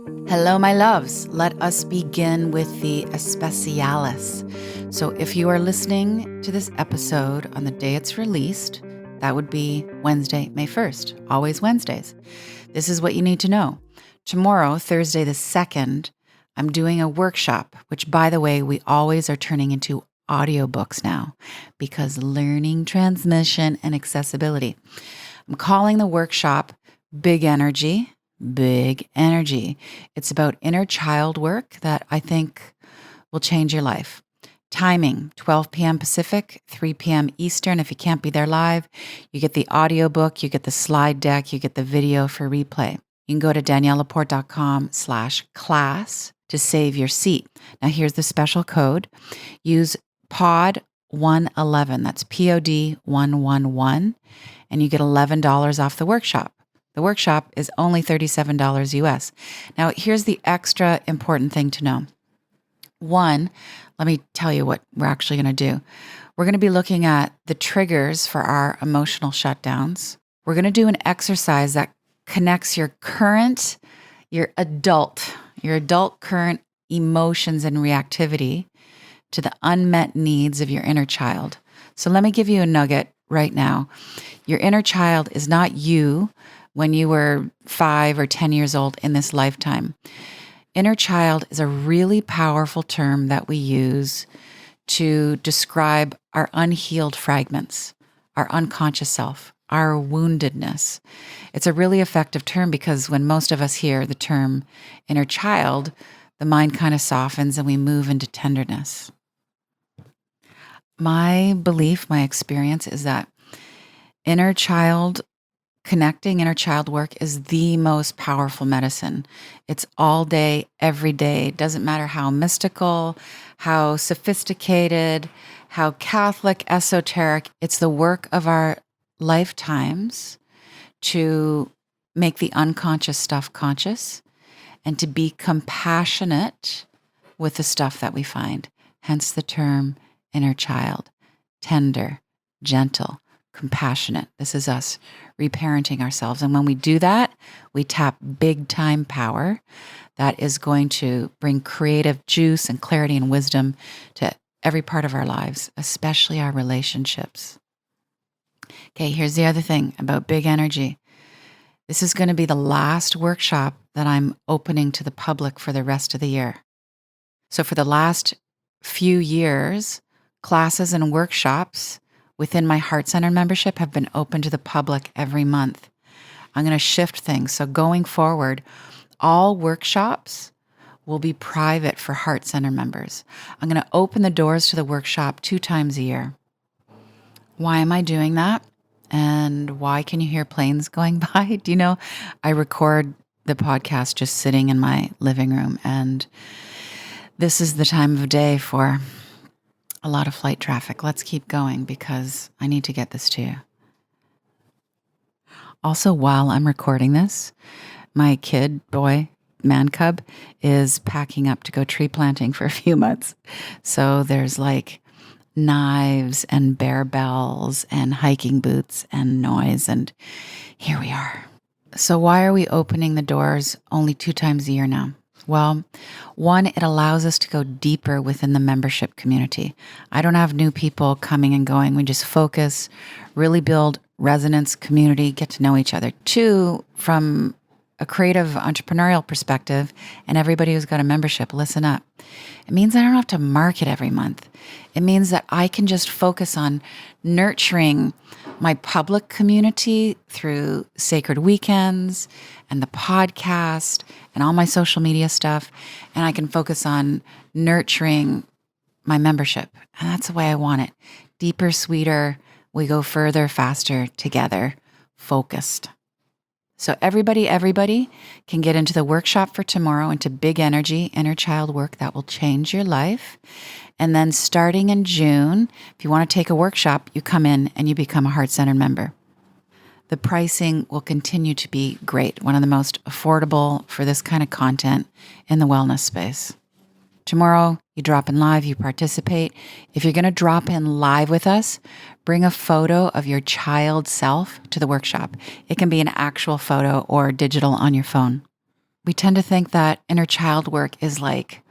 Hello, my loves. Let us begin with the especialis. So if you are listening to this episode on the day it's released, that would be Wednesday, May 1st, always Wednesdays. This is what you need to know. Tomorrow, Thursday the 2nd, I'm doing a workshop, which, by the way, we always are turning into audiobooks now because learning transmission and accessibility. I'm calling the workshop Big Energy. Big Energy. It's about inner child work that I think will change your life. Timing, 12 p.m. Pacific, 3 p.m. Eastern. If you can't be there live, you get the audiobook, you get the slide deck, you get the video for replay. You can go to daniellelaporte.com/class to save your seat. Now here's the special code. Use POD 111. That's POD 111, and you get $11 off the workshop. The workshop is only $37 US. Now, here's the extra important thing to know. One, let me tell you what we're actually going to do. We're going to be looking at the triggers for our emotional shutdowns. We're going to do an exercise that connects your adult current emotions and reactivity to the unmet needs of your inner child. So let me give you a nugget right now. Your inner child is not you when you were 5 or 10 years old in this lifetime. Inner child is a really powerful term that we use to describe our unhealed fragments, our unconscious self, our woundedness. It's a really effective term because when most of us hear the term inner child, the mind kind of softens and we move into tenderness. My belief, my experience is that connecting inner child work is the most powerful medicine. It's all day, every day. It doesn't matter how mystical, how sophisticated, how Catholic, esoteric. It's the work of our lifetimes to make the unconscious stuff conscious and to be compassionate with the stuff that we find. Hence the term inner child, tender, gentle, compassionate. This is us reparenting ourselves. And when we do that, we tap big time power that is going to bring creative juice and clarity and wisdom to every part of our lives, especially our relationships. Okay, here's the other thing about big energy. This is going to be the last workshop that I'm opening to the public for the rest of the year. So for the last few years, classes and workshops within my Heart Center membership have been open to the public every month. I'm going to shift things. So going forward, all workshops will be private for Heart Center members. I'm going to open the doors to the workshop 2 times a year. Why am I doing that? And why can you hear planes going by? Do you know, I record the podcast just sitting in my living room, and this is the time of day for a lot of flight traffic. Let's keep going because I need to get this to you. Also, while I'm recording this, my kid, man cub, is packing up to go tree planting for a few months. So there's like knives and bear bells and hiking boots and noise, and here we are. So why are we opening the doors only 2 times a year now? Well, one, it allows us to go deeper within the membership community. I don't have new people coming and going. We just focus, really build resonance, community, get to know each other. 2, from a creative entrepreneurial perspective, and everybody who's got a membership, listen up. It means I don't have to market every month. It means that I can just focus on nurturing my public community through sacred weekends and the podcast and all my social media stuff. And I can focus on nurturing my membership. And that's the way I want it. Deeper, sweeter. We go further, faster, together, focused. So everybody can get into the workshop for tomorrow, into Big Energy, inner child work that will change your life. And then starting in June, if you want to take a workshop, you come in and you become a Heart Center member. The pricing will continue to be great, one of the most affordable for this kind of content in the wellness space. Tomorrow, you drop in live, you participate. If you're going to drop in live with us, bring a photo of your child self to the workshop. It can be an actual photo or digital on your phone. We tend to think that inner child work is like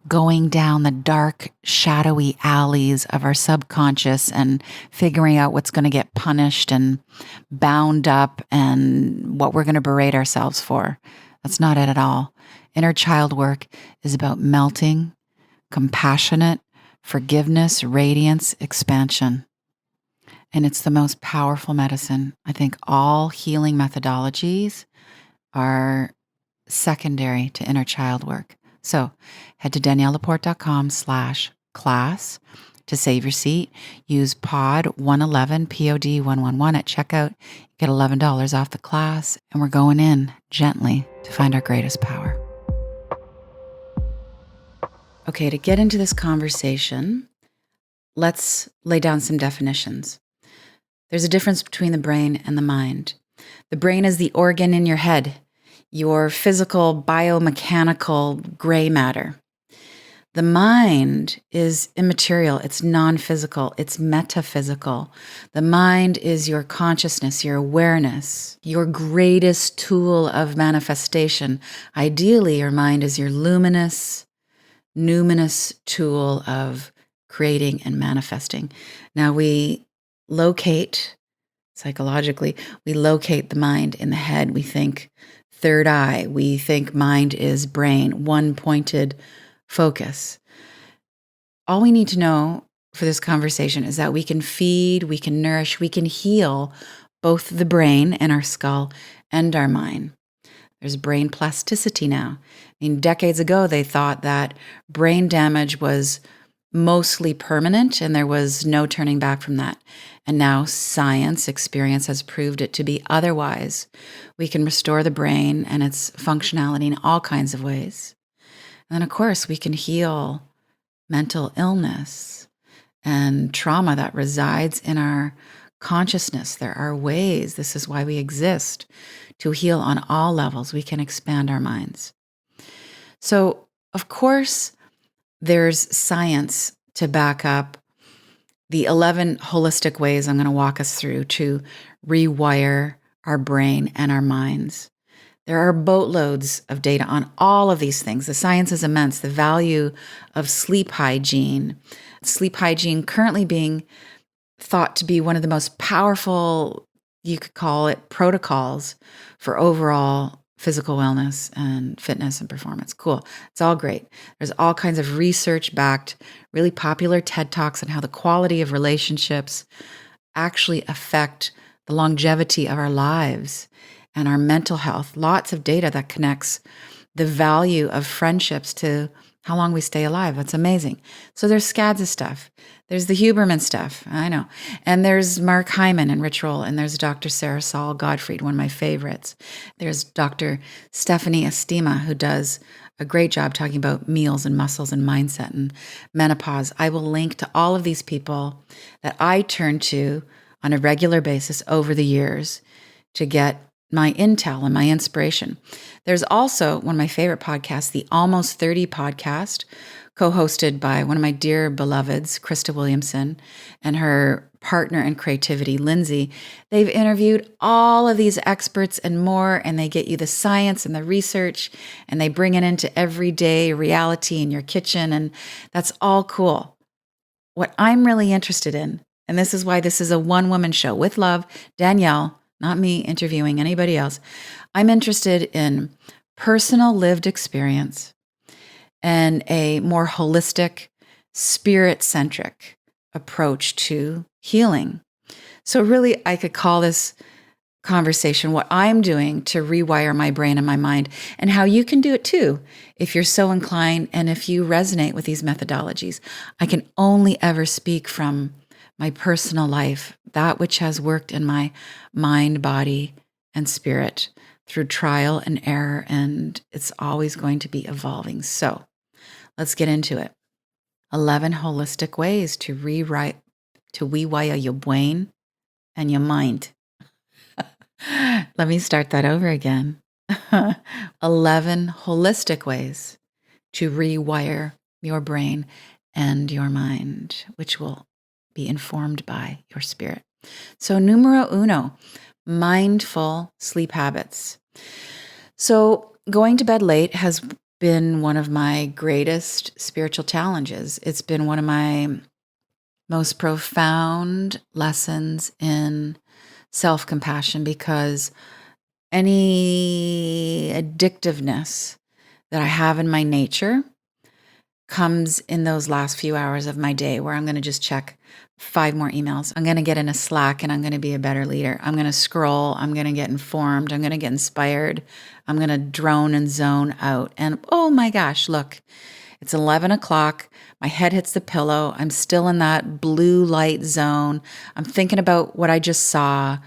going down the dark, shadowy alleys of our subconscious and figuring out what's going to get punished and bound up and what we're going to berate ourselves for. That's not it at all. Inner child work is about melting, compassionate, forgiveness, radiance, expansion. And it's the most powerful medicine. I think all healing methodologies are secondary to inner child work. So head to daniellelaporte.com/class to save your seat. Use POD 111, POD 111 at checkout. You get $11 off the class, and we're going in gently to find our greatest power. Okay, to get into this conversation, let's lay down some definitions. There's a difference between the brain and the mind. The brain is the organ in your head, your physical, biomechanical gray matter. The mind is immaterial, it's non-physical, it's metaphysical. The mind is your consciousness, your awareness, your greatest tool of manifestation. Ideally, your mind is your luminous, numinous tool of creating and manifesting. Now we locate, psychologically, we locate the mind in the head. We think third eye. We think mind is brain, one pointed focus. All we need to know for this conversation is that we can feed, we can nourish, we can heal both the brain and our skull and our mind. There's brain plasticity now. I mean, decades ago, they thought that brain damage was mostly permanent and there was no turning back from that. And now science, experience has proved it to be otherwise. We can restore the brain and its functionality in all kinds of ways. And then, of course, we can heal mental illness and trauma that resides in our consciousness. There are ways, this is why we exist, to heal on all levels. We can expand our minds. So, of course, there's science to back up the 11 holistic ways I'm going to walk us through to rewire our brain and our minds. There are boatloads of data on all of these things. The science is immense. The value of sleep hygiene currently being thought to be one of the most powerful, you could call it, protocols for overall physical wellness and fitness and performance. Cool. It's all great. There's all kinds of research-backed, really popular TED Talks on how the quality of relationships actually affect the longevity of our lives and our mental health. Lots of data that connects the value of friendships to how long we stay alive. That's amazing. So there's scads of stuff. There's the Huberman stuff. I know. And there's Mark Hyman and Rich Roll. And there's Dr. Sarah Saul Gottfried, one of my favorites. There's Dr. Stephanie Estima, who does a great job talking about meals and muscles and mindset and menopause. I will link to all of these people that I turn to on a regular basis over the years to get my intel and my inspiration. There's also one of my favorite podcasts, the Almost 30 podcast, co-hosted by one of my dear beloveds, Krista Williamson, and her partner in creativity, Lindsay. They've interviewed all of these experts and more, and they get you the science and the research, and they bring it into everyday reality in your kitchen, and that's all cool. What I'm really interested in, and this is why this is a one-woman show with love, Danielle, not me interviewing anybody else. I'm interested in personal lived experience and a more holistic, spirit-centric approach to healing. So really, I could call this conversation what I'm doing to rewire my brain and my mind, and how you can do it too, if you're so inclined and if you resonate with these methodologies. I can only ever speak from my personal life, that which has worked in my mind, body, and spirit through trial and error, and it's always going to be evolving. So let's get into it. 11 holistic ways to rewire your brain and your mind. Let me start that over again. 11 holistic ways to rewire your brain and your mind, which will be informed by your spirit. So numero uno, mindful sleep habits. So, going to bed late has been one of my greatest spiritual challenges. It's been one of my most profound lessons in self compassion because any addictiveness that I have in my nature comes in those last few hours of my day where I'm going to just check 5 more emails. I'm going to get in a Slack and I'm going to be a better leader. I'm going to scroll. I'm going to get informed. I'm going to get inspired. I'm going to drone and zone out. And oh my gosh, look, it's 11 o'clock. My head hits the pillow. I'm still in that blue light zone. I'm thinking about what I just saw.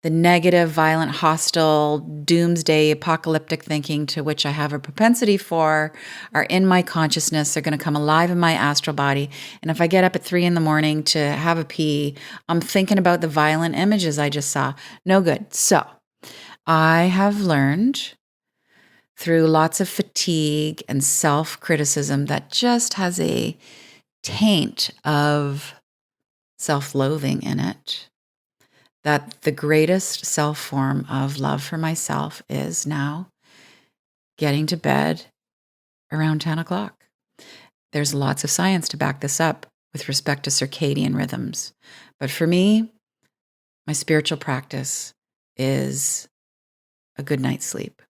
The negative, violent, hostile, doomsday, apocalyptic thinking to which I have a propensity for are in my consciousness. They're going to come alive in my astral body. And if I get up at 3 a.m. to have a pee, I'm thinking about the violent images I just saw. No good. So I have learned through lots of fatigue and self-criticism that just has a taint of self-loathing in it, that the greatest self form of love for myself is now getting to bed around 10 o'clock. There's lots of science to back this up with respect to circadian rhythms. But for me, my spiritual practice is a good night's sleep.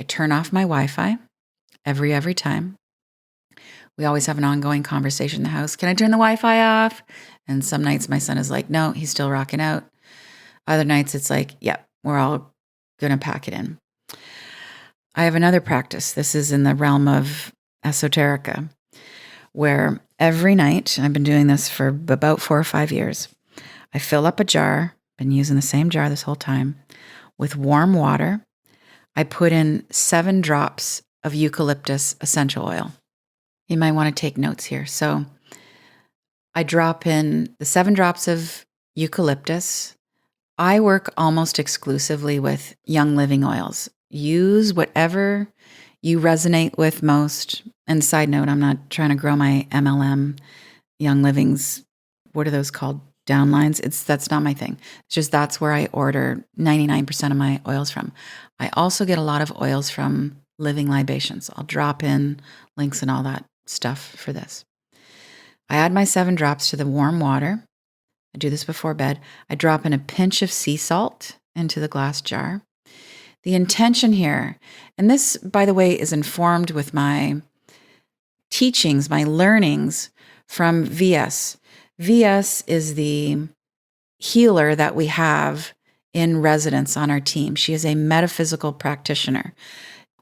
I turn off my Wi-Fi every time. We always have an ongoing conversation in the house. Can I turn the Wi-Fi off? And some nights my son is like, no, he's still rocking out. Other nights it's like, yep, we're all going to pack it in. I have another practice. This is in the realm of esoterica, where every night, I've been doing this for about 4 or 5 years, I fill up a jar, been using the same jar this whole time, with warm water. I put in 7 drops of eucalyptus essential oil. You might want to take notes here. So I drop in the 7 drops of eucalyptus. I work almost exclusively with Young Living oils. Use whatever you resonate with most. And side note, I'm not trying to grow my MLM Young Living's, what are those called? Downlines. That's not my thing. It's just that's where I order 99% of my oils from. I also get a lot of oils from Living Libations. I'll drop in links and all that stuff for this. I add my 7 drops to the warm water. I do this before bed. I drop in a pinch of sea salt into the glass jar. The intention here, and this, by the way, is informed with my teachings, my learnings from VS. VS is the healer that we have in residence on our team. She is a metaphysical practitioner.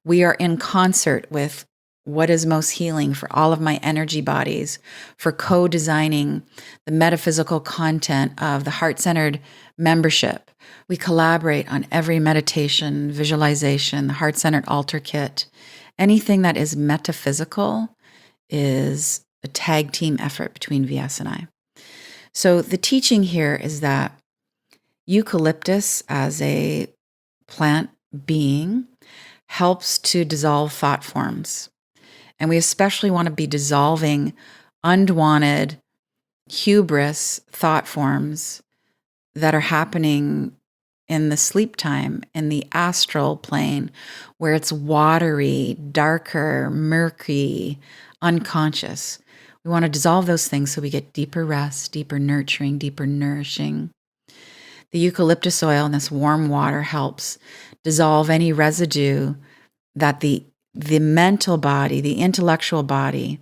We are in concert with what is most healing for all of my energy bodies, for co-designing the metaphysical content of the heart-centered membership. We collaborate on every meditation, visualization, the heart-centered altar kit. Anything that is metaphysical is a tag team effort between VS and I. So the teaching here is that eucalyptus as a plant being helps to dissolve thought forms. And we especially want to be dissolving unwanted hubris thought forms that are happening in the sleep time, in the astral plane, where it's watery, darker, murky, unconscious. We want to dissolve those things so we get deeper rest, deeper nurturing, deeper nourishing. The eucalyptus oil in this warm water helps dissolve any residue that the mental body, the intellectual body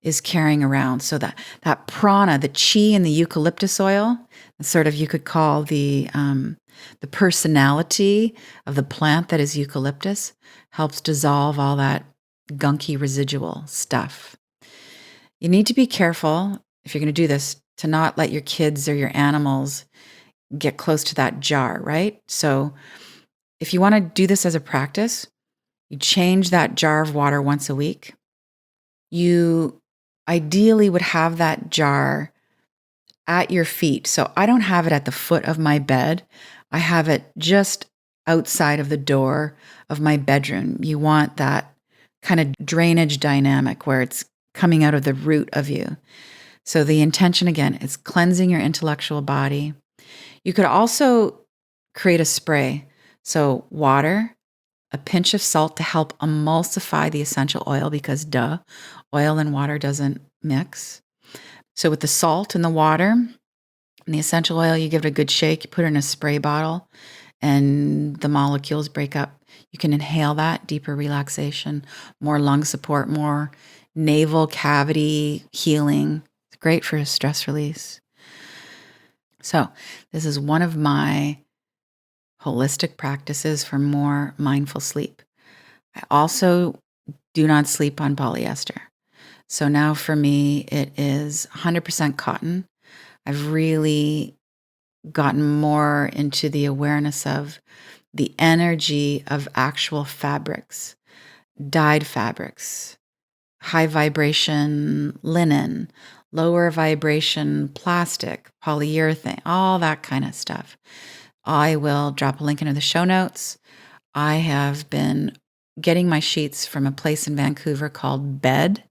is carrying around. So that prana, the chi in the eucalyptus oil, sort of you could call the personality of the plant that is eucalyptus, helps dissolve all that gunky residual stuff. You need to be careful, if you're going to do this, to not let your kids or your animals get close to that jar, right? So if you want to do this as a practice, you change that jar of water once a week. You ideally would have that jar at your feet. So I don't have it at the foot of my bed. I have it just outside of the door of my bedroom. You want that kind of drainage dynamic where it's coming out of the root of you. So the intention, again, is cleansing your intellectual body. You could also create a spray. So water, a pinch of salt to help emulsify the essential oil because oil and water doesn't mix. So with the salt and the water and the essential oil, you give it a good shake, you put it in a spray bottle, and the molecules break up. You can inhale that, deeper relaxation, more lung support, more navel cavity healing. It's great for stress release. So this is one of my holistic practices for more mindful sleep. I also do not sleep on polyester. So now for me, it is 100% cotton. I've really gotten more into the awareness of the energy of actual fabrics, dyed fabrics, high vibration linen, lower vibration plastic, polyurethane, all that kind of stuff. I will drop a link into the show notes. I have been getting my sheets from a place in Vancouver called Bed.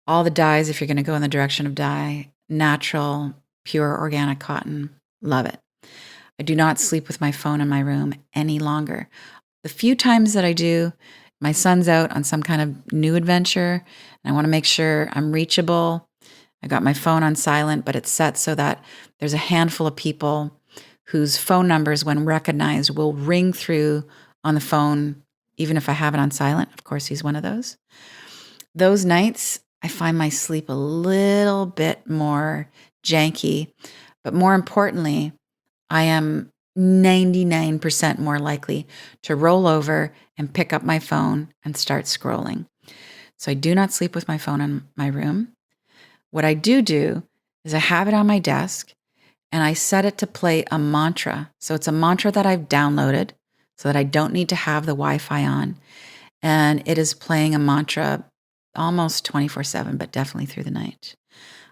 All the dyes, if you're going to go in the direction of dye, natural, pure organic cotton, love it. I do not sleep with my phone in my room any longer. The few times that I do, my son's out on some kind of new adventure, and I want to make sure I'm reachable. I got my phone on silent, but it's set so that there's a handful of people whose phone numbers, when recognized, will ring through on the phone, even if I have it on silent. Of course, he's one of those. Those nights, I find my sleep a little bit more janky, but more importantly, I am 99% more likely to roll over and pick up my phone and start scrolling. So I do not sleep with my phone in my room. What I do is I have it on my desk and I set it to play a mantra. So it's a mantra that I've downloaded so that I don't need to have the Wi-Fi on. And it is playing a mantra almost 24/7, but definitely through the night.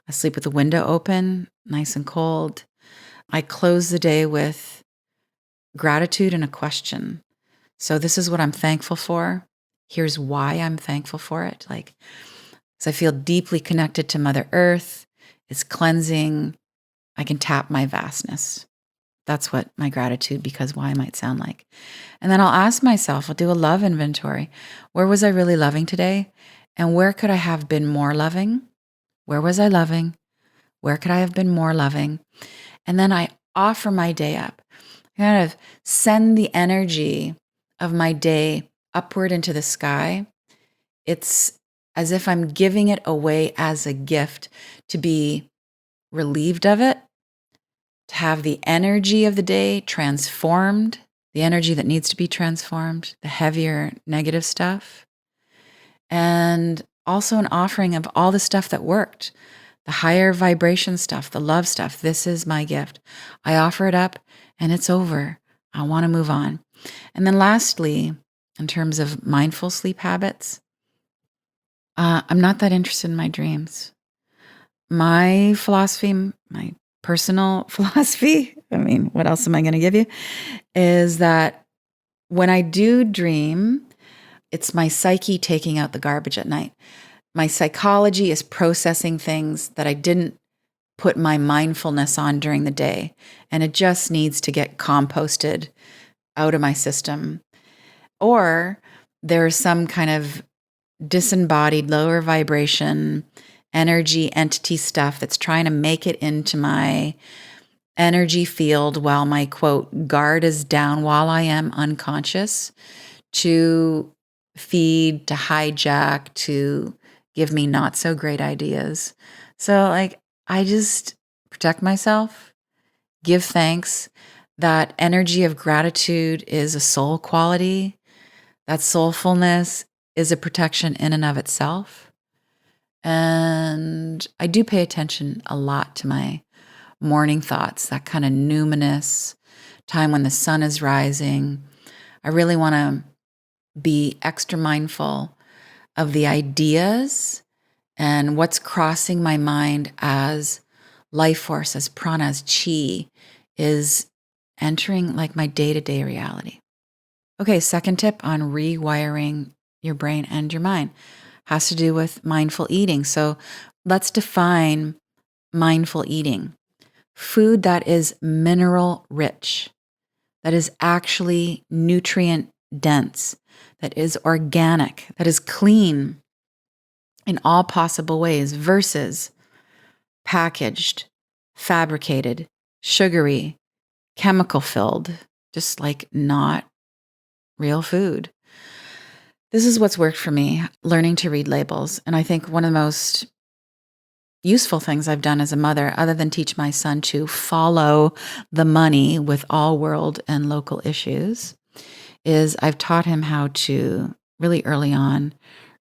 I sleep with the window open, nice and cold. I close the day with gratitude and a question. So this is what I'm thankful for. Here's why I'm thankful for it. Like, because I feel deeply connected to Mother Earth. It's cleansing. I can tap my vastness. That's what my gratitude, because why might sound like. And then I'll ask myself, I'll do a love inventory. Where was I really loving today? And where could I have been more loving? Where was I loving? Where could I have been more loving? And then I offer my day up. I kind of send the energy of my day upward into the sky. It's as if I'm giving it away as a gift to be relieved of it, to have the energy of the day transformed, the energy that needs to be transformed, the heavier negative stuff, and also an offering of all the stuff that worked, the higher vibration stuff, the love stuff. This is my gift. I offer it up and it's over. I want to move on. And then lastly, in terms of mindful sleep habits, I'm not that interested in my dreams. My philosophy, my personal philosophy, I mean, what else am I going to give you? Is that when I do dream, it's my psyche taking out the garbage at night. My psychology is processing things that I didn't put my mindfulness on during the day. And it just needs to get composted out of my system. Or there's some kind of disembodied, lower vibration, energy entity stuff that's trying to make it into my energy field while my quote guard is down, while I am unconscious, to feed, to hijack, to give me not so great ideas. So I just protect myself, give thanks. That energy of gratitude is a soul quality. That soulfulness is a protection in and of itself. And I do pay attention a lot to my morning thoughts, that kind of numinous time when the sun is rising. I really want to be extra mindful of the ideas and what's crossing my mind as life force, as prana, as chi, is entering like my day-to-day reality. Okay, second tip on rewiring your brain and your mind has to do with mindful eating. So let's define mindful eating. Food that is mineral rich, that is actually nutrient dense, that is organic, that is clean in all possible ways versus packaged, fabricated, sugary, chemical filled, just like not real food. This is what's worked for me, learning to read labels. And I think one of the most useful things I've done as a mother, other than teach my son to follow the money with all world and local issues, is I've taught him how to really early on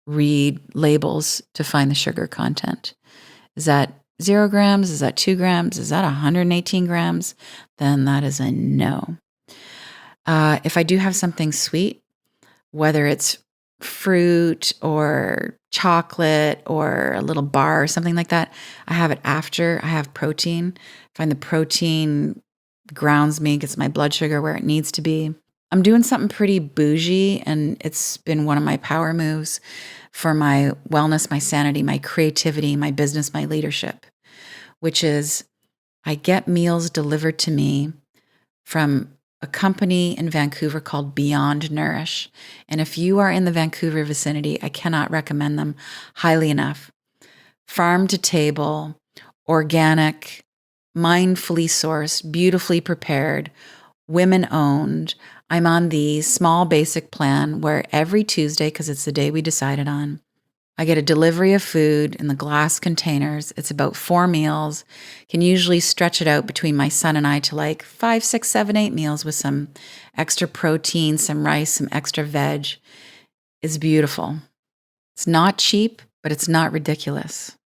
read labels to find the sugar content. Is that 0 grams? Is that 2 grams? Is that 118 grams? Then that is a no. If I do have something sweet, whether it's fruit or chocolate or a little bar or something like that, I have it after I have protein. I find the protein grounds me, gets my blood sugar where it needs to be. I'm doing something pretty bougie, and it's been one of my power moves for my wellness, my sanity, my creativity, my business, my leadership, which is I get meals delivered to me from a company in Vancouver called Beyond Nourish. And if you are in the Vancouver vicinity, I cannot recommend them highly enough. Farm to table, organic, mindfully sourced, beautifully prepared, women owned. I'm on the small basic plan where every Tuesday, because it's the day we decided on, I get a delivery of food in the glass containers. It's about 4 meals. Can usually stretch it out between my son and I to like 5, 6, 7, 8 meals with some extra protein, some rice, some extra veg. It's beautiful. It's not cheap, but it's not ridiculous.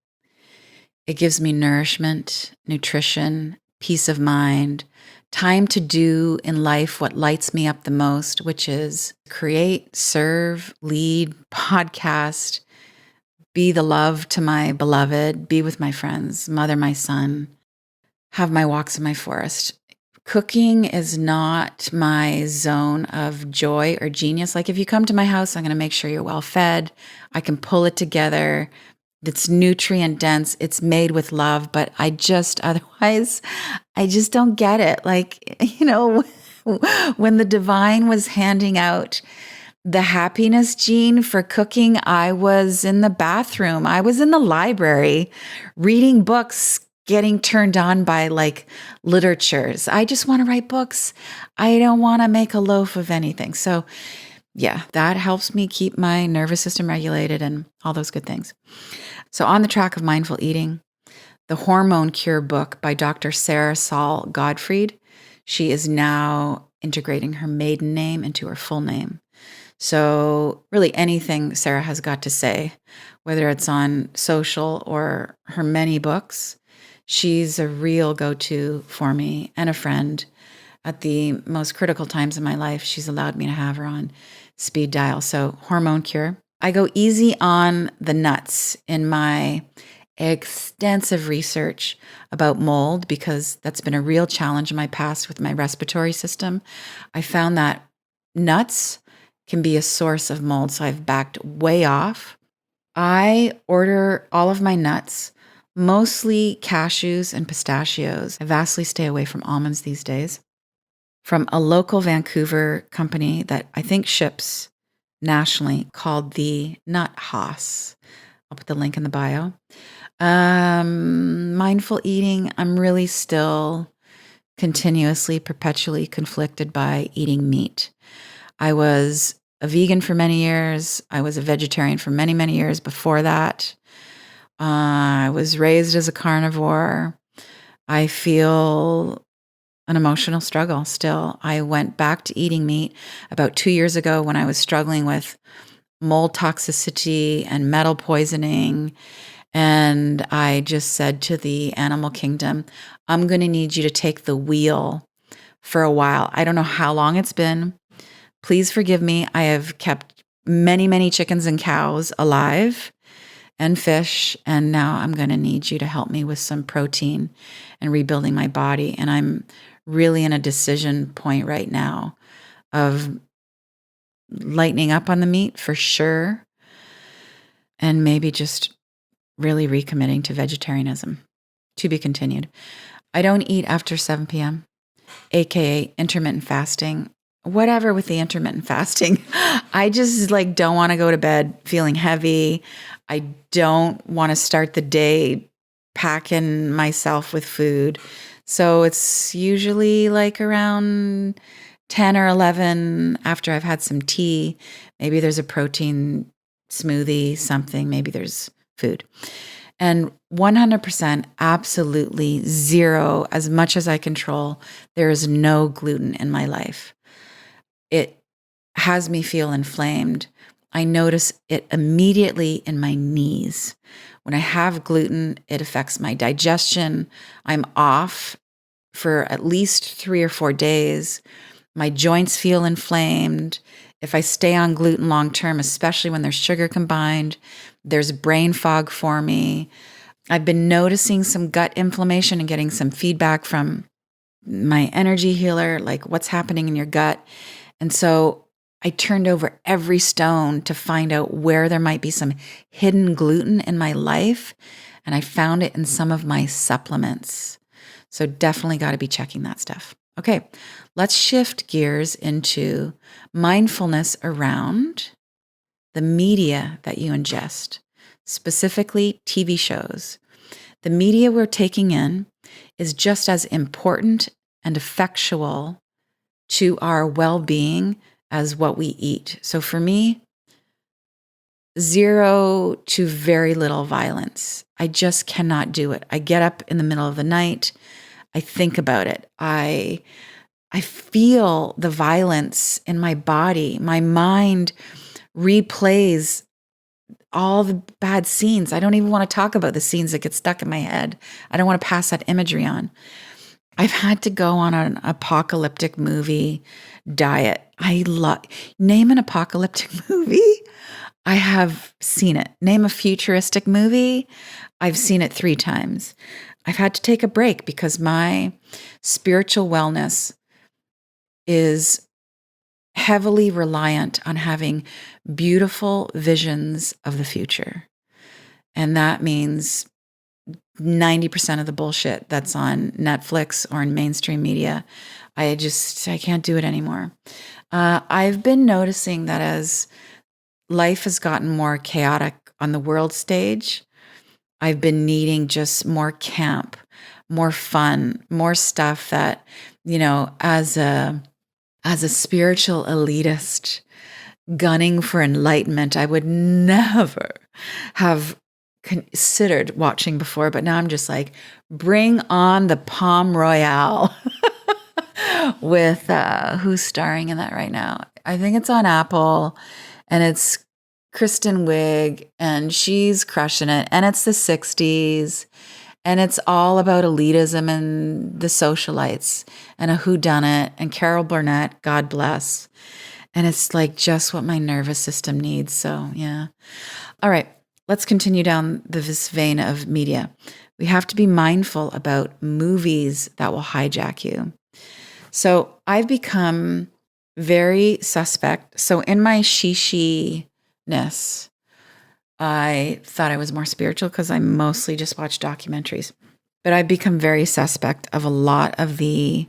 It gives me nourishment, nutrition, peace of mind, time to do in life what lights me up the most, which is create, serve, lead, podcast, be the love to my beloved, be with my friends, mother my son, have my walks in my forest. Cooking is not my zone of joy or genius. Like if you come to my house, I'm going to make sure you're well fed. I can pull it together. It's nutrient dense. It's made with love, but otherwise, I just don't get it. Like, when the divine was handing out the happiness gene for cooking, I was in the bathroom. I was in the library reading books, getting turned on by like literatures. I just want to write books. I don't want to make a loaf of anything. So yeah, that helps me keep my nervous system regulated and all those good things. So on the track of mindful eating, the Hormone Cure book by Dr. Sarah Saul Gottfried, she is now integrating her maiden name into her full name. So really anything Sarah has got to say, whether it's on social or her many books, she's a real go-to for me and a friend. At the most critical times in my life, she's allowed me to have her on speed dial. So Hormone Cure. I go easy on the nuts in my extensive research about mold because that's been a real challenge in my past with my respiratory system. I found that nuts can be a source of mold, so I've backed way off. I order all of my nuts, mostly cashews and pistachios. I vastly stay away from almonds these days, from a local Vancouver company that I think ships nationally called the Nut Haas. I'll put the link in the bio. Mindful eating, I'm really still continuously, perpetually conflicted by eating meat. I was a vegan for many years. I was a vegetarian for many, many years before that. I was raised as a carnivore. I feel an emotional struggle still. I went back to eating meat about 2 years ago when I was struggling with mold toxicity and metal poisoning. And I just said to the animal kingdom, I'm going to need you to take the wheel for a while. I don't know how long it's been. Please forgive me. I have kept many, many chickens and cows alive and fish. And now I'm going to need you to help me with some protein and rebuilding my body. And I'm really in a decision point right now of lightening up on the meat for sure. And maybe just really recommitting to vegetarianism. To be continued. I don't eat after 7 p.m., aka intermittent fasting. whatever with the intermittent fasting. I just like don't want to go to bed feeling heavy. I don't want to start the day packing myself with food. So it's usually like around 10 or 11 after I've had some tea. Maybe there's a protein smoothie, something. Maybe there's food. And 100%, absolutely zero, as much as I control, there is no gluten in my life. It has me feel inflamed. I notice it immediately in my knees. When I have gluten, it affects my digestion. I'm off for at least 3 or 4 days. My joints feel inflamed. If I stay on gluten long term, especially when there's sugar combined, there's brain fog for me. I've been noticing some gut inflammation and getting some feedback from my energy healer, like what's happening in your gut. And so I turned over every stone to find out where there might be some hidden gluten in my life. And I found it in some of my supplements. So definitely got to be checking that stuff. Okay, let's shift gears into mindfulness around the media that you ingest, specifically TV shows. The media we're taking in is just as important and effectual to our well-being as what we eat. So for me, 0 to very little violence. I just cannot do it. I get up in the middle of the night. I think about it. I feel the violence in my body. My mind replays all the bad scenes. I don't even want to talk about the scenes that get stuck in my head. I don't want to pass that imagery on. I've had to go on an apocalyptic movie diet. Name an apocalyptic movie. I have seen it. Name a futuristic movie. I've seen it 3 times. I've had to take a break because my spiritual wellness is heavily reliant on having beautiful visions of the future. And that means 90% of the bullshit that's on Netflix or in mainstream media. I can't do it anymore. I've been noticing that as life has gotten more chaotic on the world stage, I've been needing just more camp, more fun, more stuff that, as a spiritual elitist gunning for enlightenment, I would never have considered watching before. But now I'm just like, bring on the Palm Royale with who's starring in that right now? I think it's on Apple, and it's Kristen Wiig, and she's crushing it. And it's the 60s, and it's all about elitism and the socialites and a whodunit, and Carol Burnett, God bless. And it's like just what my nervous system needs. So yeah. All right, let's continue down this vein of media. We have to be mindful about movies that will hijack you. So I've become very suspect. So in my shishi-ness, I thought I was more spiritual because I mostly just watch documentaries. But I've become very suspect of a lot of the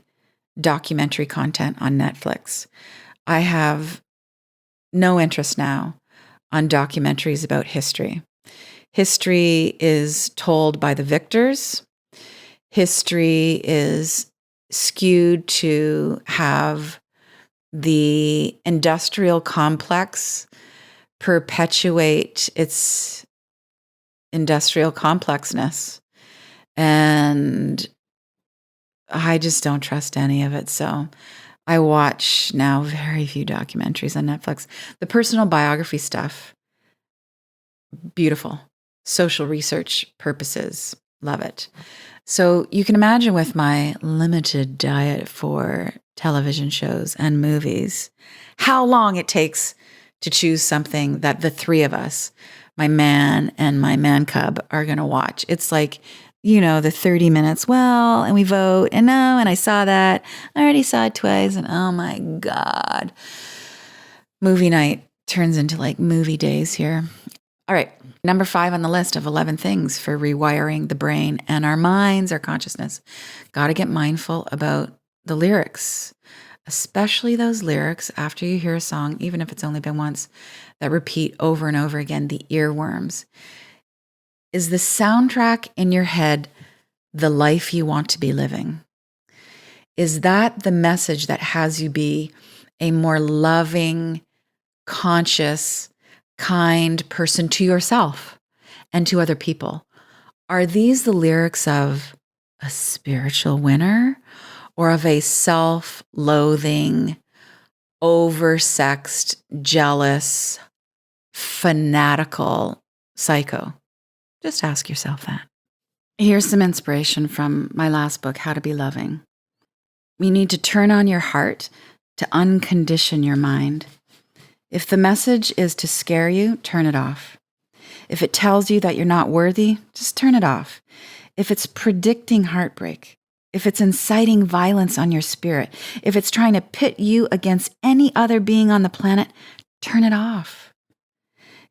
documentary content on Netflix. I have no interest now on documentaries about history. History is told by the victors. History is skewed to have the industrial complex perpetuate its industrial complexness. And I just don't trust any of it. So I watch now very few documentaries on Netflix. The personal biography stuff, beautiful. Social research purposes, love it. So you can imagine with my limited diet for television shows and movies, how long it takes to choose something that the 3 of us, my man and my man cub, are going to watch. It's like, the 30 minutes, and we vote, and no, and I saw that. I already saw it twice, and oh my God. Movie night turns into like movie days here. All right, number 5 on the list of 11 things for rewiring the brain and our minds, our consciousness. Got to get mindful about the lyrics especially those lyrics after you hear a song, even if it's only been once, that repeat over and over again, the earworms. Is the soundtrack in your head the life you want to be living? Is that the message that has you be a more loving, conscious, kind person to yourself and to other people? Are these the lyrics of a spiritual winner or of a self-loathing, oversexed, jealous, fanatical psycho? Just ask yourself that. Here's some inspiration from my last book, How to Be Loving. You need to turn on your heart to uncondition your mind. If the message is to scare you, turn it off. If it tells you that you're not worthy, just turn it off. If it's predicting heartbreak, if it's inciting violence on your spirit, if it's trying to pit you against any other being on the planet, turn it off.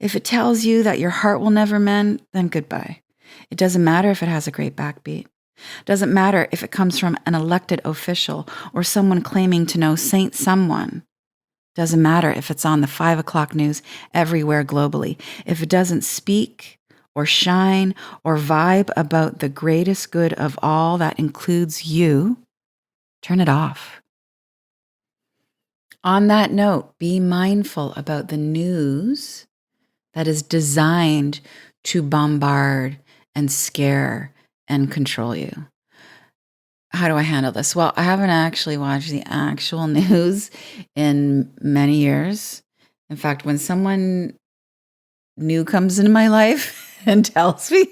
If it tells you that your heart will never mend, then goodbye. It doesn't matter if it has a great backbeat. It doesn't matter if it comes from an elected official or someone claiming to know Saint someone. Doesn't matter if it's on the 5 o'clock news everywhere globally. If it doesn't speak or shine or vibe about the greatest good of all that includes you, turn it off. On that note, be mindful about the news that is designed to bombard and scare and control you. How do I handle this? Well, I haven't actually watched the actual news in many years. In fact, when someone new comes into my life and tells me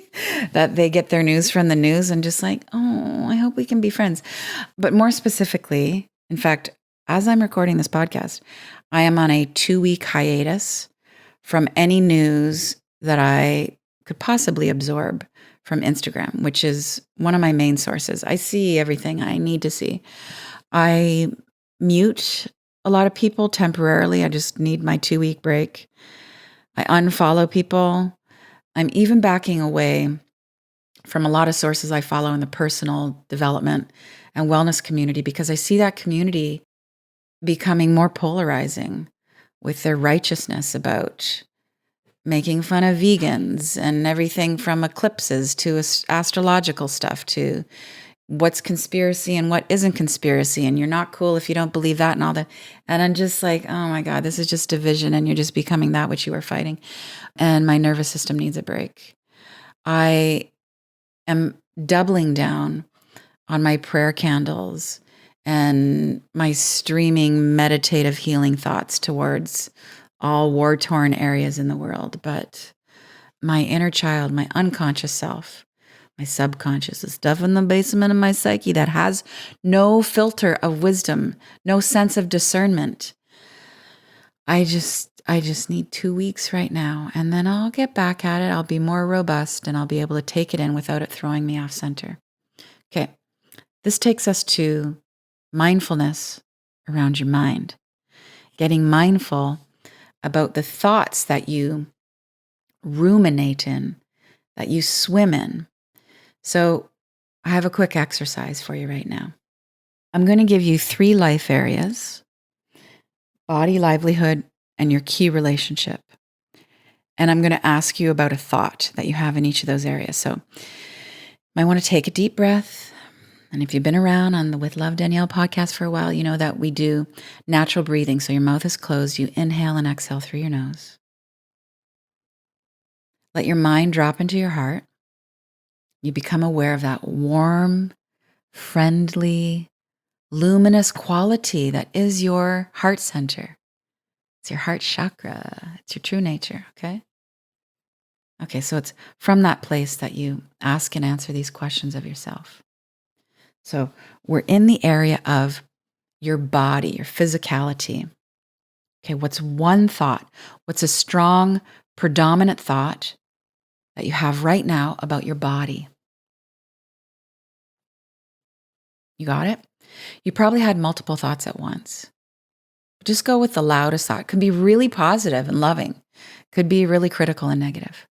that they get their news from the news, I'm just like, oh, I hope we can be friends. But more specifically, in fact, as I'm recording this podcast, I am on a 2-week hiatus from any news that I could possibly absorb from Instagram, which is one of my main sources. I see everything I need to see. I mute a lot of people temporarily. I just need my 2-week break. I unfollow people. I'm even backing away from a lot of sources I follow in the personal development and wellness community because I see that community becoming more polarizing with their righteousness about making fun of vegans and everything from eclipses to astrological stuff to what's conspiracy and what isn't conspiracy. And you're not cool if you don't believe that and all that. And I'm just like, oh my God, this is just division and you're just becoming that which you were fighting. And my nervous system needs a break. I am doubling down on my prayer candles and my streaming meditative healing thoughts towards all war-torn areas in the world. But my inner child, my unconscious self, my subconscious, the stuff in the basement of my psyche that has no filter of wisdom, no sense of discernment. I just need 2 weeks right now, and then I'll get back at it. I'll be more robust, and I'll be able to take it in without it throwing me off center. Okay, this takes us to mindfulness around your mind. Getting mindful about the thoughts that you ruminate in, that you swim in. So I have a quick exercise for you right now. I'm going to give you 3 life areas: body, livelihood, and your key relationship. And I'm going to ask you about a thought that you have in each of those areas. So you might want to take a deep breath. And if you've been around on the With Love Danielle podcast for a while, you know that we do natural breathing. So your mouth is closed. You inhale and exhale through your nose. Let your mind drop into your heart. You become aware of that warm, friendly, luminous quality that is your heart center. It's your heart chakra. It's your true nature, okay? Okay, so it's from that place that you ask and answer these questions of yourself. So we're in the area of your body, your physicality. Okay, what's one thought? What's a strong, predominant thought that you have right now about your body? You got it? You probably had multiple thoughts at once. Just go with the loudest thought. It could be really positive and loving. Could be really critical and negative.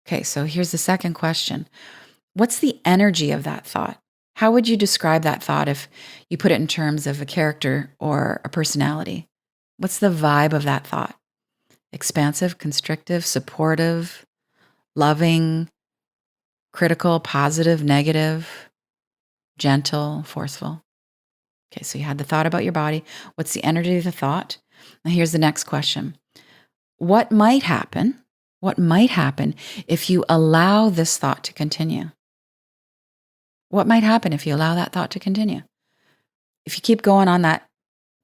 Okay, so here's the second question. What's the energy of that thought? How would you describe that thought if you put it in terms of a character or a personality? What's the vibe of that thought? Expansive, constrictive, supportive, loving, critical, positive, negative, gentle, forceful? Okay, so you had the thought about your body. What's the energy of the thought? Now here's the next question. What might happen? What might happen if you allow this thought to continue? What might happen if you allow that thought to continue? If you keep going on that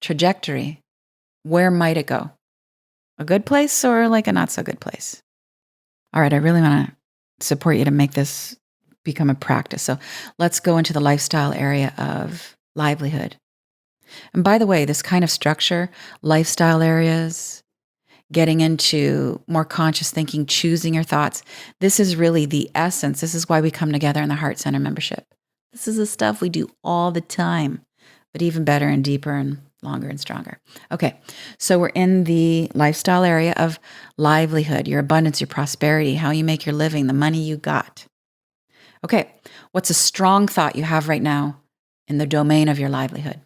trajectory, where might it go? A good place or like a not so good place? All right, I really want to support you to make this become a practice. So let's go into the lifestyle area of livelihood. And by the way, this kind of structure, lifestyle areas, getting into more conscious thinking, choosing your thoughts, this is really the essence. This is why we come together in the Heart Center membership. This is the stuff we do all the time, but even better and deeper and longer and stronger. Okay, so we're in the lifestyle area of livelihood, your abundance, your prosperity, how you make your living, the money you got. Okay, what's a strong thought you have right now in the domain of your livelihood?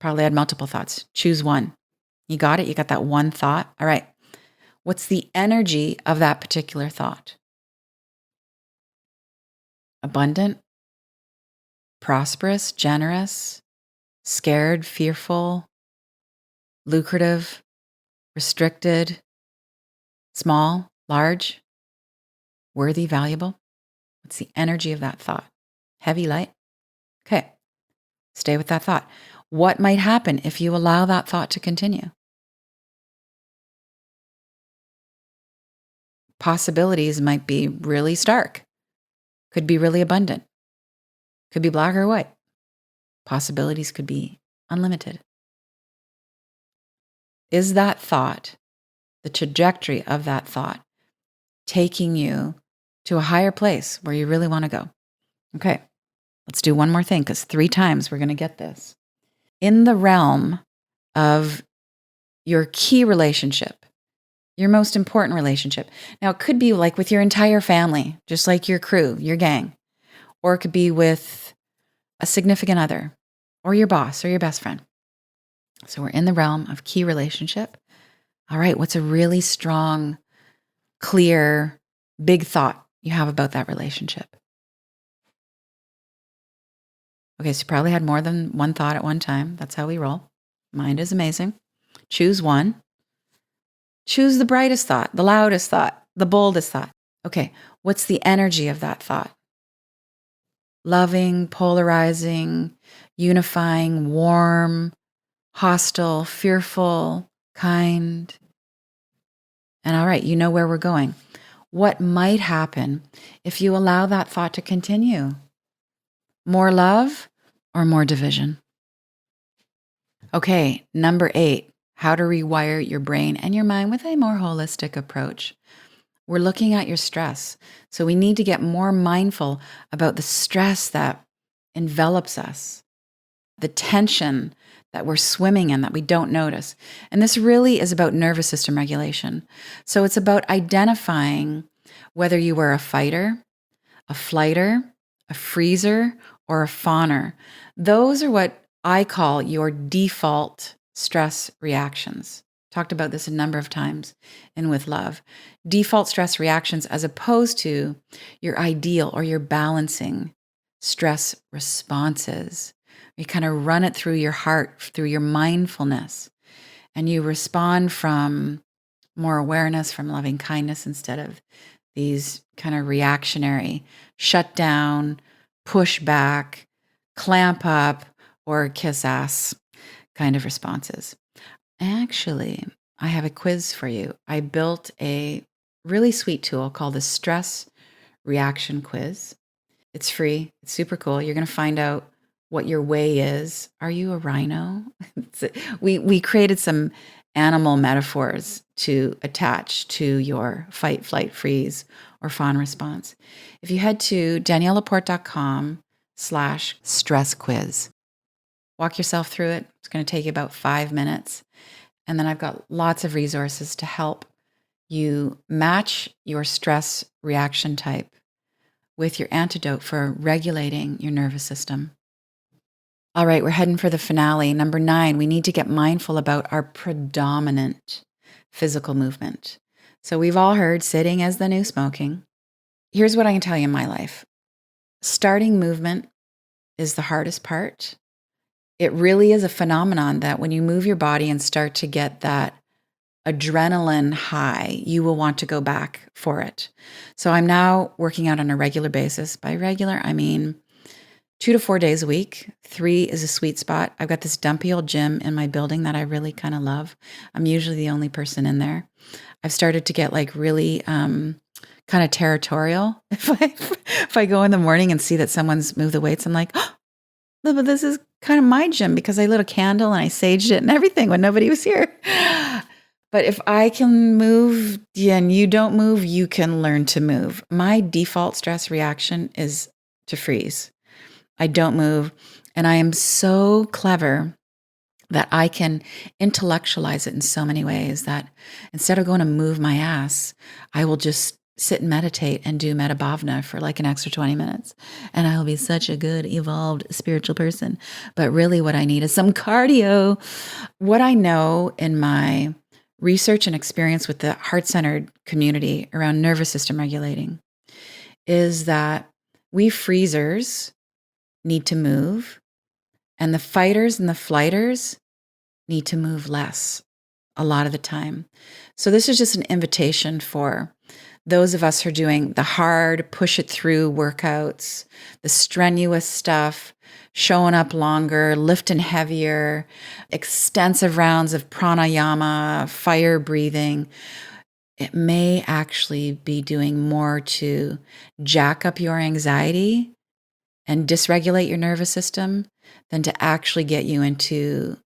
Probably had multiple thoughts. Choose one. You got it? You got that one thought? All right. What's the energy of that particular thought? Abundant, prosperous, generous, scared, fearful, lucrative, restricted, small, large, worthy, valuable? What's the energy of that thought? Heavy, light? Okay. Stay with that thought. What might happen if you allow that thought to continue? Possibilities might be really stark, could be really abundant, could be black or white. Possibilities could be unlimited. Is that thought, the trajectory of that thought, taking you to a higher place where you really want to go? Okay, let's do one more thing because 3 times we're going to get this. In the realm of your key relationship, your most important relationship. Now, it could be like with your entire family, just like your crew, your gang, or it could be with a significant other, or your boss, or your best friend. So we're in the realm of key relationship. All right, what's a really strong, clear, big thought you have about that relationship? Okay, so you probably had more than one thought at one time. That's how we roll. Mind is amazing. Choose one. Choose the brightest thought, the loudest thought, the boldest thought. Okay, what's the energy of that thought? Loving, polarizing, unifying, warm, hostile, fearful, kind. And all right, you know where we're going. What might happen if you allow that thought to continue? More love or more division? Okay, number 8, how to rewire your brain and your mind with a more holistic approach. We're looking at your stress. So we need to get more mindful about the stress that envelops us, the tension that we're swimming in that we don't notice. And this really is about nervous system regulation. So it's about identifying whether you were a fighter, a flighter, a freezer, or a fawner. Those are what I call your default stress reactions. Talked about this a number of times in With Love. Default stress reactions as opposed to your ideal or your balancing stress responses. You kind of run it through your heart, through your mindfulness, and you respond from more awareness, from loving kindness instead of these kind of reactionary shut down, push back, clamp up, or kiss ass kind of responses. Actually, I have a quiz for you. I built a really sweet tool called the Stress Reaction Quiz. It's free. It's super cool. You're going to find out what your way is. Are you a rhino? We created some animal metaphors to attach to your fight, flight, freeze, or fawn response. If you head to daniellelaporte.com/stress quiz, walk yourself through it. It's going to take you about 5 minutes. And then I've got lots of resources to help you match your stress reaction type with your antidote for regulating your nervous system. All right, we're heading for the finale. Number 9, we need to get mindful about our predominant physical movement. So we've all heard sitting as the new smoking. Here's what I can tell you in my life. Starting movement is the hardest part. It really is a phenomenon that when you move your body and start to get that adrenaline high, you will want to go back for it. So I'm now working out on a regular basis. By regular, I mean 2 to 4 days a week. 3 is a sweet spot. I've got this dumpy old gym in my building that I really kind of love. I'm usually the only person in there. I've started to get like really kind of territorial. If I go in the morning and see that someone's moved the weights, I'm like, oh, but this is kind of my gym because I lit a candle and I saged it and everything when nobody was here. But if I can move and you don't move, you can learn to move. My default stress reaction is to freeze. I don't move. And I am so clever that I can intellectualize it in so many ways that instead of going to move my ass, I will just sit and meditate and do metta bhavana for like an extra 20 minutes. And I'll be such a good, evolved spiritual person. But really what I need is some cardio. What I know in my research and experience with the heart-centered community around nervous system regulating is that we freezers need to move, and the fighters and the flighters need to move less a lot of the time. So this is just an invitation for those of us who are doing the hard, push it through workouts, the strenuous stuff, showing up longer, lifting heavier, extensive rounds of pranayama, fire breathing. It may actually be doing more to jack up your anxiety and dysregulate your nervous system than to actually get you into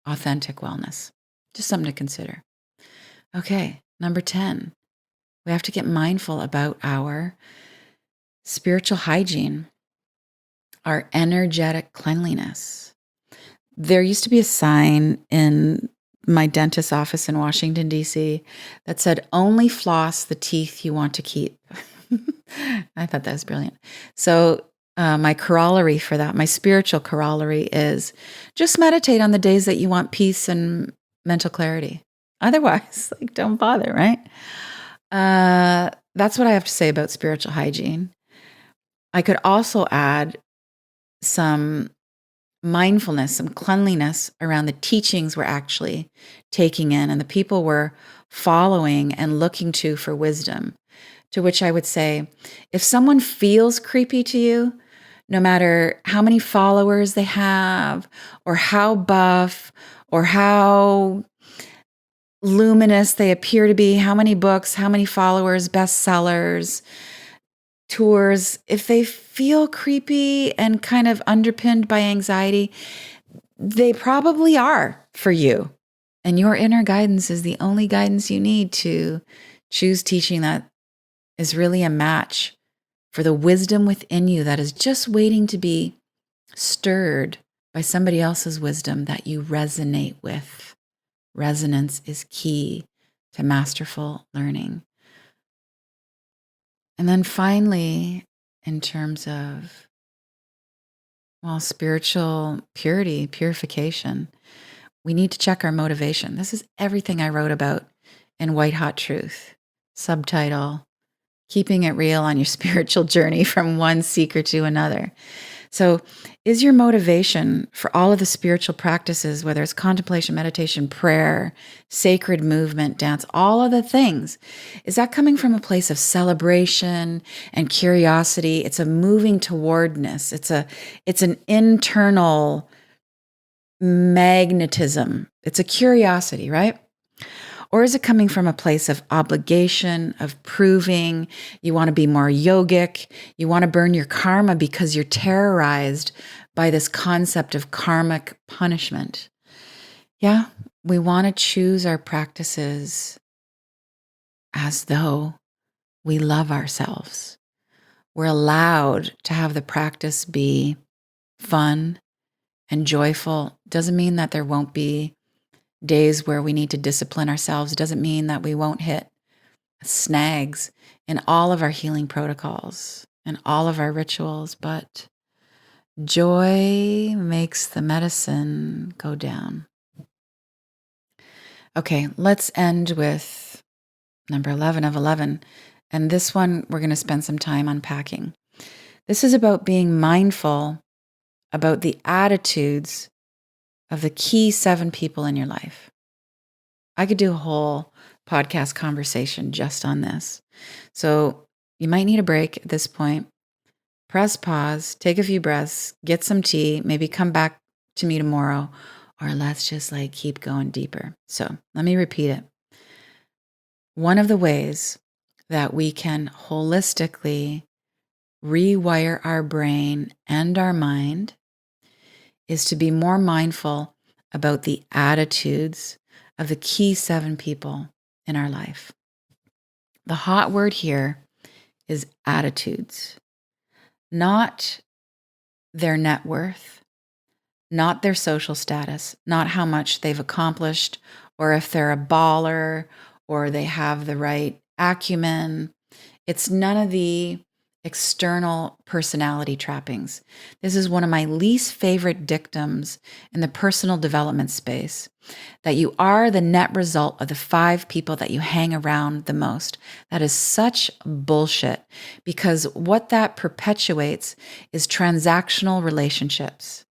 authentic wellness. Just something to consider. Okay, number 10. We have to get mindful about our spiritual hygiene, our energetic cleanliness. There used to be a sign in my dentist's office in Washington, D.C. that said, only floss the teeth you want to keep. I thought that was brilliant. So my corollary for that, my spiritual corollary is just meditate on the days that you want peace and mental clarity. Otherwise, like, don't bother, right? That's what I have to say about spiritual hygiene. I could also add some mindfulness, some cleanliness around the teachings we're actually taking in and the people we're following and looking to for wisdom. To which I would say, if someone feels creepy to you, no matter how many followers they have, or how buff, or how luminous they appear to be, how many books, how many followers, bestsellers, tours, if they feel creepy and kind of underpinned by anxiety, they probably are for you. And your inner guidance is the only guidance you need to choose teaching that is really a match for the wisdom within you that is just waiting to be stirred by somebody else's wisdom that you resonate with. Resonance is key to masterful learning. And then finally, in terms of, spiritual purity, purification, we need to check our motivation. This is everything I wrote about in White Hot Truth. Subtitle, Keeping It Real on Your Spiritual Journey from One Seeker to Another. So is your motivation for all of the spiritual practices, whether it's contemplation, meditation, prayer, sacred movement, dance, all of the things, is that coming from a place of celebration and curiosity? It's a moving towardness. It's an internal magnetism. It's a curiosity, right? Or is it coming from a place of obligation, of proving? You want to be more yogic. You want to burn your karma because you're terrorized by this concept of karmic punishment. Yeah, we want to choose our practices as though we love ourselves. We're allowed to have the practice be fun and joyful. Doesn't mean that there won't be days where we need to discipline ourselves. It doesn't mean that we won't hit snags in all of our healing protocols. in all of our rituals, but joy makes the medicine go down. Okay, let's end with number 11 of 11. And this one, we're going to spend some time unpacking. This is about being mindful about the attitudes of the key 7 people in your life. I could do a whole podcast conversation just on this. So you might need a break at this point. Press pause, take a few breaths, get some tea, maybe come back to me tomorrow, or let's just keep going deeper. So let me repeat it. One of the ways that we can holistically rewire our brain and our mind is to be more mindful about the attitudes of the key 7 people in our life. The hot word here is attitudes, not their net worth, not their social status, not how much they've accomplished, or if they're a baller or they have the right acumen. It's none of the external personality trappings. This is one of my least favorite dictums in the personal development space, that you are the net result of the 5 people that you hang around the most. That is such bullshit, because what that perpetuates is transactional relationships.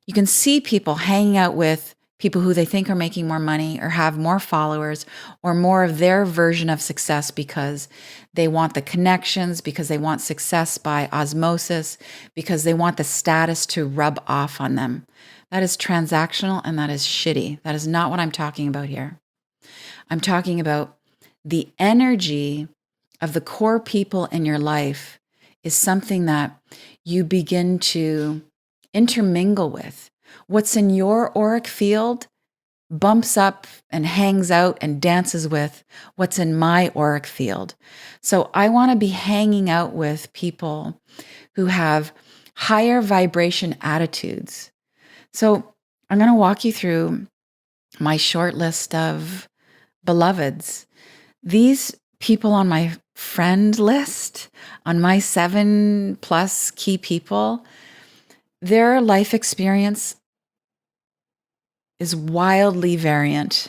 You can see people hanging out with people who they think are making more money or have more followers or more of their version of success because they want the connections, because they want success by osmosis, because they want the status to rub off on them. That is transactional and that is shitty. That is not what I'm talking about here. I'm talking about the energy of the core people in your life is something that you begin to intermingle with. What's in your auric field bumps up and hangs out and dances with what's in my auric field. So I want to be hanging out with people who have higher vibration attitudes. So I'm going to walk you through my short list of beloveds. These people on my friend list, on my 7+ key people, their life experience is wildly variant.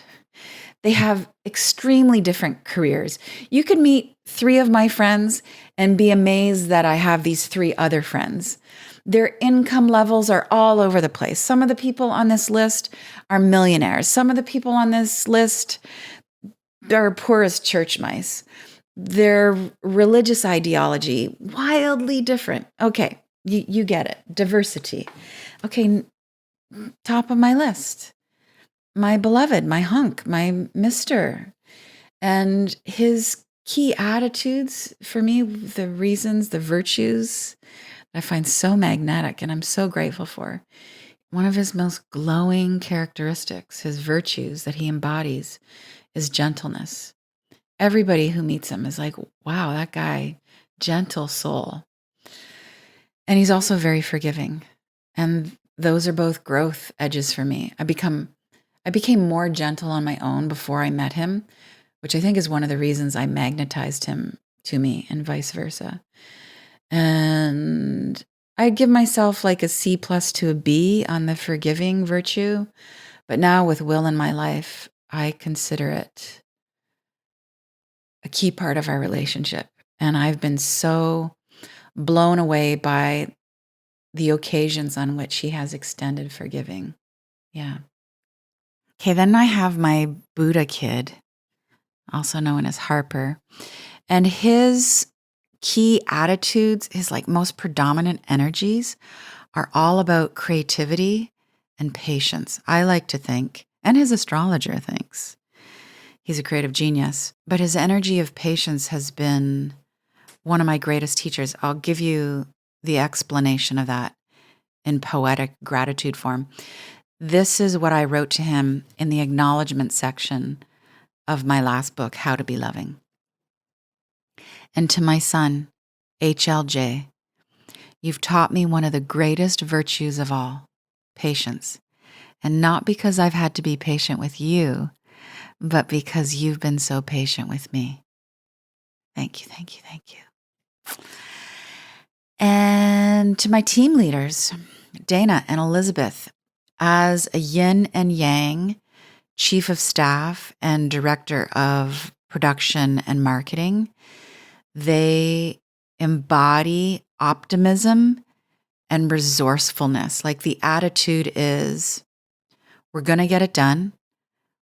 They have extremely different careers. You could meet 3 of my friends and be amazed that I have these 3 other friends. Their income levels are all over the place. Some of the people on this list are millionaires. Some of the people on this list are poor as church mice. Their religious ideology, wildly different. Okay, you get it. Diversity. Okay, top of my list. My beloved, my hunk, my mister. And his key attitudes for me, the reasons, the virtues I find so magnetic and I'm so grateful for. One of his most glowing characteristics, his virtues that he embodies, is gentleness. Everybody who meets him is like, wow, that guy, gentle soul. And he's also very forgiving. And those are both growth edges for me. I became more gentle on my own before I met him, which I think is one of the reasons I magnetized him to me and vice versa. And I give myself a C+ to a B on the forgiving virtue. But now with Will in my life, I consider it a key part of our relationship. And I've been so blown away by the occasions on which he has extended forgiving. Yeah. Okay, then I have my Buddha kid, also known as Harper. And his key attitudes, his most predominant energies are all about creativity and patience. I like to think, and his astrologer thinks, he's a creative genius. But his energy of patience has been one of my greatest teachers. I'll give you the explanation of that in poetic gratitude form. This is what I wrote to him in the acknowledgement section of my last book, How to Be Loving. And to my son, HLJ, you've taught me one of the greatest virtues of all, patience. And not because I've had to be patient with you, but because you've been so patient with me. Thank you, thank you, thank you. And to my team leaders, Dana and Elizabeth, as a yin and yang chief of staff and director of production and marketing, they embody optimism and resourcefulness. Like the attitude is, we're going to get it done.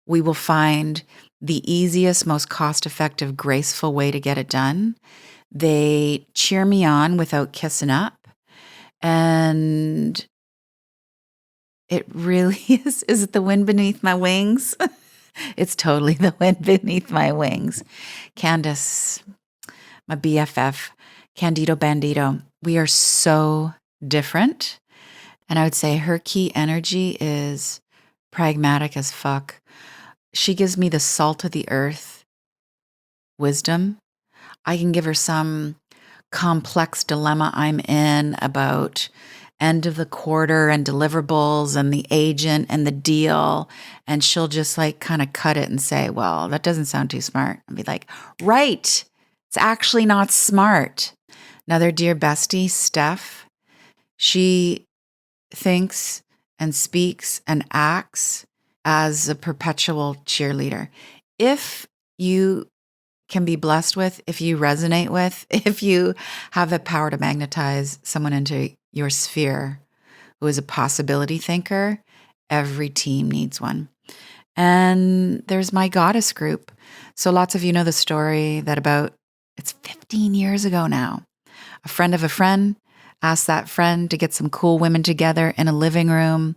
We will find the easiest, most cost effective, graceful way to get it done. They cheer me on without kissing up. And it really is. Is it the wind beneath my wings? It's totally the wind beneath my wings. Candace, my BFF, Candido Bandito, we are so different. And I would say her key energy is pragmatic as fuck. She gives me the salt of the earth wisdom. I can give her some complex dilemma I'm in about end of the quarter and deliverables and the agent and the deal. And she'll just like kind of cut it and say, well, that doesn't sound too smart. And be like, right. It's actually not smart. Another dear bestie, Steph, she thinks and speaks and acts as a perpetual cheerleader. If you can be blessed with, if you resonate with, if you have the power to magnetize someone into your sphere who is a possibility thinker, every team needs one. And there's my goddess group. So lots of you know the story that it's 15 years ago now. A friend of a friend asked that friend to get some cool women together in a living room.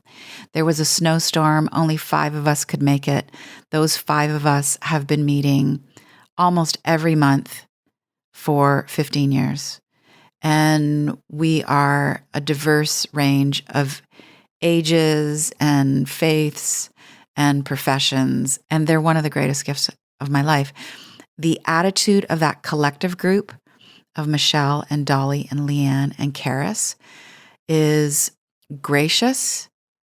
There was a snowstorm. Only 5 of us could make it. Those 5 of us have been meeting almost every month for 15 years. And we are a diverse range of ages and faiths and professions. And they're one of the greatest gifts of my life. The attitude of that collective group of Michelle and Dolly and Leanne and Karis is gracious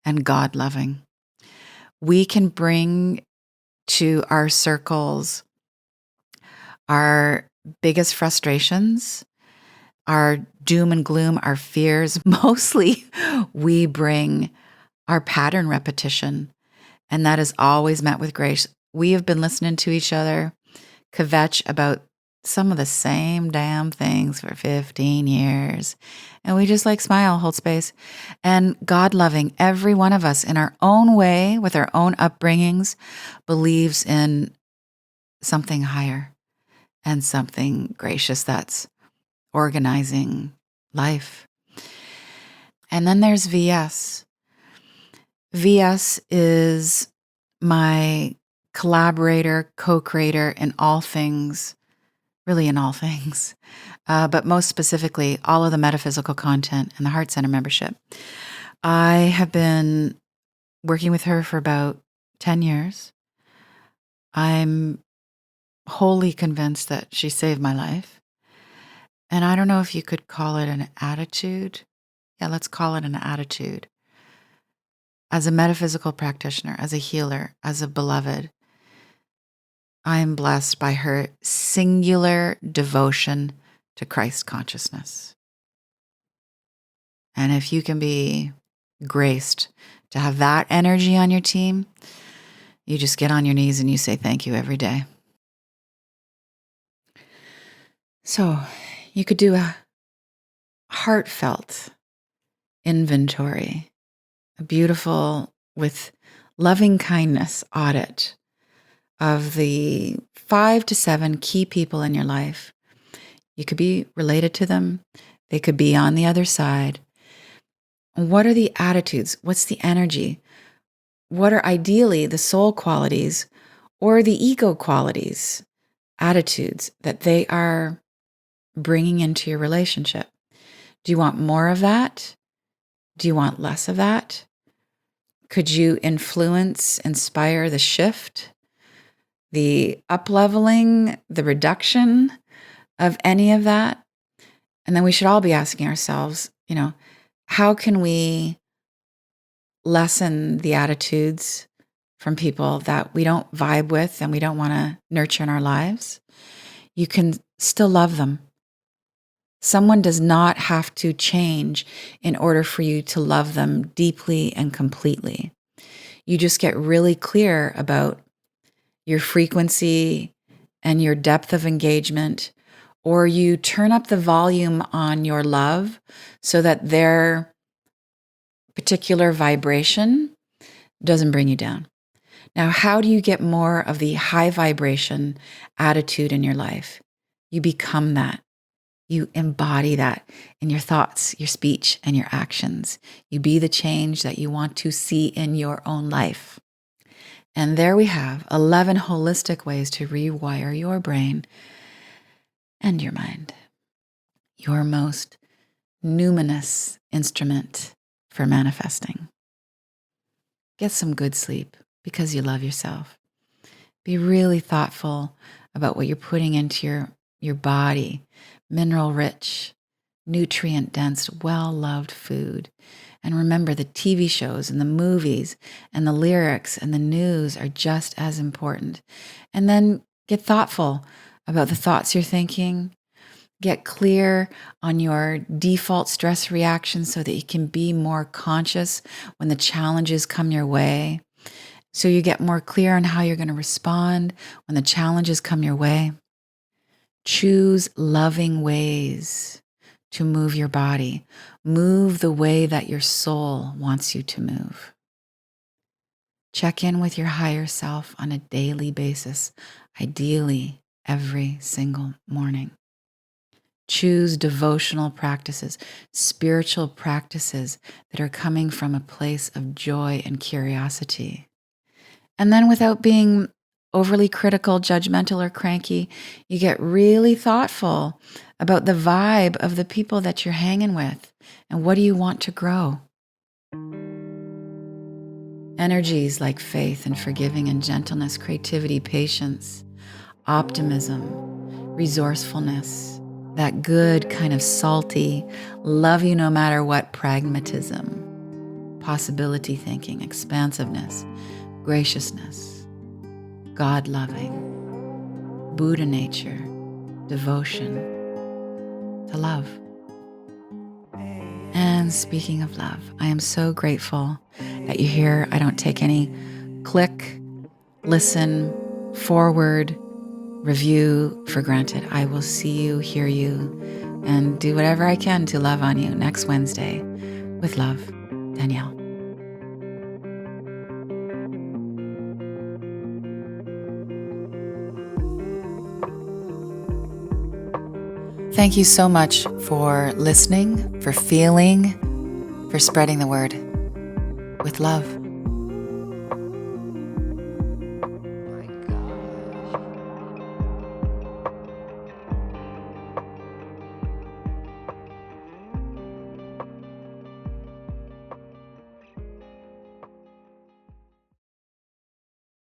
and God-loving. We can bring to our circles our biggest frustrations, our doom and gloom, our fears. Mostly we bring our pattern repetition, and that is always met with grace. We have been listening to each other kvetch about some of the same damn things for 15 years. And we just like smile, hold space. And God loving, every one of us in our own way, with our own upbringings, believes in something higher and something gracious that's organizing life. And then there's VS. VS is my collaborator, co-creator in all things, really in all things, but most specifically, all of the metaphysical content and the Heart Center membership. I have been working with her for about 10 years. I'm wholly convinced that she saved my life. And I don't know if you could call it an attitude. Yeah, let's call it an attitude. As a metaphysical practitioner, as a healer, as a beloved, I am blessed by her singular devotion to Christ consciousness. And if you can be graced to have that energy on your team, you just get on your knees and you say thank you every day. So you could do a heartfelt inventory, a beautiful, with loving kindness audit of the 5 to 7 key people in your life. You could be related to them. They could be on the other side. What are the attitudes? What's the energy? What are ideally the soul qualities or the ego qualities, attitudes that they are bringing into your relationship? Do you want more of that? Do you want less of that? Could you influence, inspire the shift, the up-leveling, the reduction of any of that? And then we should all be asking ourselves, how can we lessen the attitudes from people that we don't vibe with and we don't want to nurture in our lives? You can still love them. Someone does not have to change in order for you to love them deeply and completely. You just get really clear about your frequency and your depth of engagement, or you turn up the volume on your love so that their particular vibration doesn't bring you down. Now, how do you get more of the high vibration attitude in your life? You become that. You embody that in your thoughts, your speech, and your actions. You be the change that you want to see in your own life. And there we have 11 holistic ways to rewire your brain and your mind. Your most numinous instrument for manifesting. Get some good sleep because you love yourself. Be really thoughtful about what you're putting into your body. Mineral rich, nutrient dense, well-loved food. And remember, the TV shows and the movies and the lyrics and the news are just as important. And then get thoughtful about the thoughts you're thinking. Get clear on your default stress reactions so that you can be more conscious when the challenges come your way. So you get more clear on how you're going to respond when the challenges come your way. Choose loving ways to move your body. Move the way that your soul wants you to move. Check in with your higher self on a daily basis, ideally every single morning. Choose devotional practices, spiritual practices that are coming from a place of joy and curiosity. And then without being overly critical, judgmental, or cranky, you get really thoughtful about the vibe of the people that you're hanging with and what do you want to grow. Energies like faith and forgiving and gentleness, creativity, patience, optimism, resourcefulness, that good kind of salty, love you no matter what pragmatism, possibility thinking, expansiveness, graciousness, God-loving, Buddha nature, devotion to love. And speaking of love, I am so grateful that you're here. I don't take any click, listen, forward, review for granted. I will see you, hear you, and do whatever I can to love on you next Wednesday. With love, Danielle. Thank you so much for listening, for feeling, for spreading the word. With love.